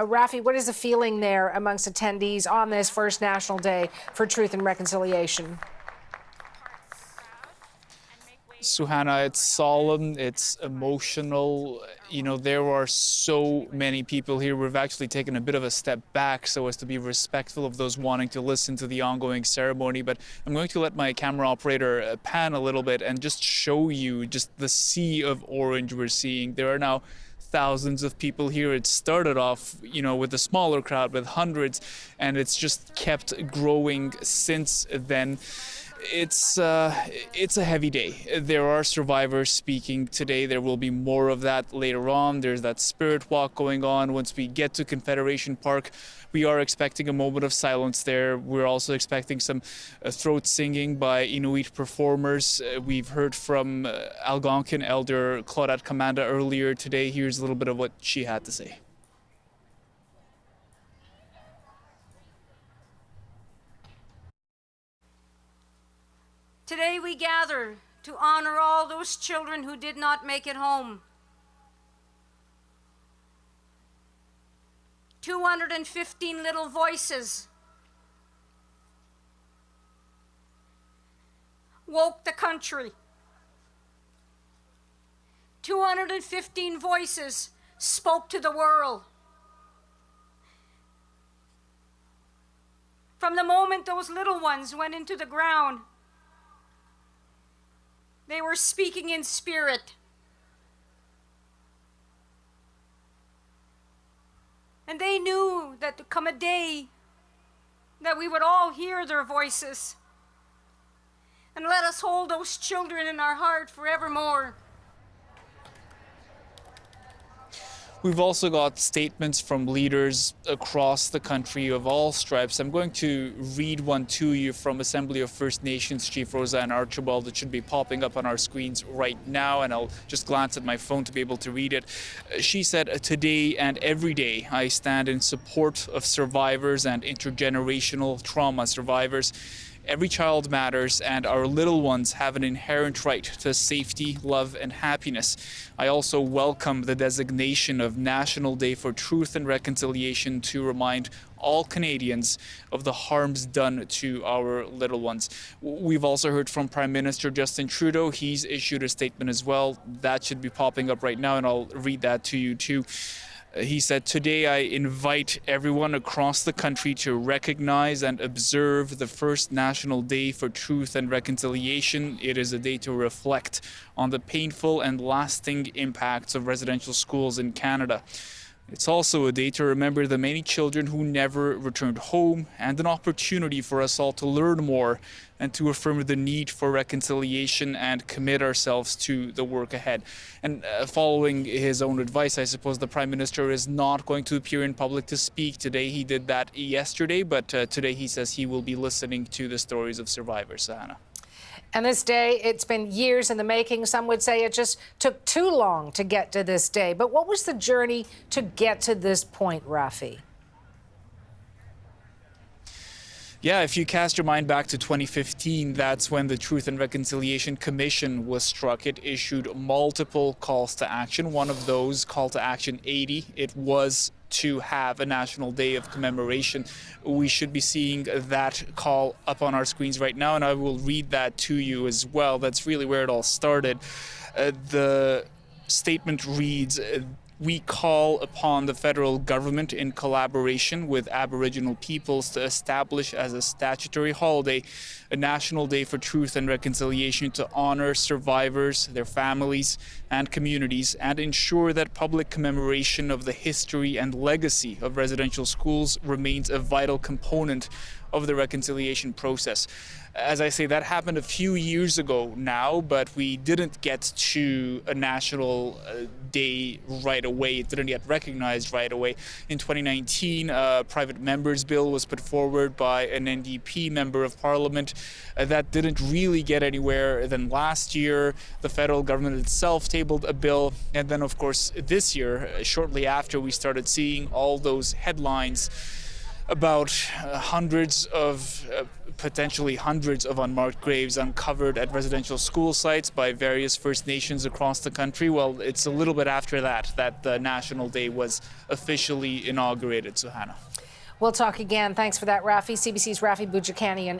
Rafi, what is the feeling there amongst attendees on this first National Day for Truth and Reconciliation? Suhana, it's solemn, it's emotional. You know, there are so many people here. We've actually taken a bit of a step back so as to be respectful of those wanting to listen to the ongoing ceremony. But I'm going to let my camera operator pan a little bit and just show you just the sea of orange we're seeing. There are now thousands of people here. It started off, you know, with a smaller crowd, with hundreds, and it's just kept growing since then. It's a heavy day. There are survivors speaking today. There will be more of that later on. There's that spirit walk going on. Once we get to Confederation Park, we are expecting a moment of silence there. We're also expecting some throat singing by Inuit performers. We've heard from Algonquin elder Claudette Commanda earlier today. Here's a little bit of what she had to say. Today we gather to honor all those children who did not make it home. 215 little voices woke the country. 215 voices spoke to the world. From the moment those little ones went into the ground, they were speaking in spirit. And they knew that to come a day that we would all hear their voices. And let us hold those children in our heart forevermore. We've also got statements from leaders across the country of all stripes. I'm going to read one to you from Assembly of First Nations Chief Roseanne Archibald. It should be popping up on our screens right now, and I'll just glance at my phone to be able to read it. She said, "Today and every day, I stand in support of survivors and intergenerational trauma survivors. Every child matters, and our little ones have an inherent right to safety, love, and happiness. I also welcome the designation of National Day for Truth and Reconciliation to remind all Canadians of the harms done to our little ones." We've also heard from Prime Minister Justin Trudeau. He's issued a statement as well. That should be popping up right now, and I'll read that to you too. He said, "Today I invite everyone across the country to recognize and observe the first National Day for Truth and Reconciliation. It is a day to reflect on the painful and lasting impacts of residential schools in Canada. It's also a day to remember the many children who never returned home, and an opportunity for us all to learn more and to affirm the need for reconciliation and commit ourselves to the work ahead." And following his own advice, I suppose the Prime Minister is not going to appear in public to speak today. He did that yesterday, but today he says he will be listening to the stories of survivors. Hannah. And this day, it's been years in the making. Some would say it just took too long to get to this day. But what was the journey to get to this point, Rafi? Yeah, if you cast your mind back to 2015, that's when the Truth and Reconciliation Commission was struck. It issued multiple calls to action. One of those, Call to Action 80, it was to have a National Day of Commemoration. We should be seeing that call up on our screens right now, and I will read that to you as well. That's really where it all started. The statement reads, "We call upon the federal government in collaboration with Aboriginal peoples to establish as a statutory holiday a National Day for Truth and Reconciliation to honor survivors, their families, and communities, and ensure that public commemoration of the history and legacy of residential schools remains a vital component of the reconciliation process." As I say, that happened a few years ago now, but we didn't get to a national day right away. It didn't get recognized right away. In 2019, a private member's bill was put forward by an NDP member of Parliament. That didn't really get anywhere. Then last year, the federal government itself tabled a bill. And then, of course, this year, shortly after, we started seeing all those headlines about hundreds of potentially hundreds of unmarked graves uncovered at residential school sites by various First Nations across the country. Well, it's a little bit after that the National Day was officially inaugurated, Suhana. We'll talk again. Thanks for that, Rafi. CBC's Rafi Boudjikanian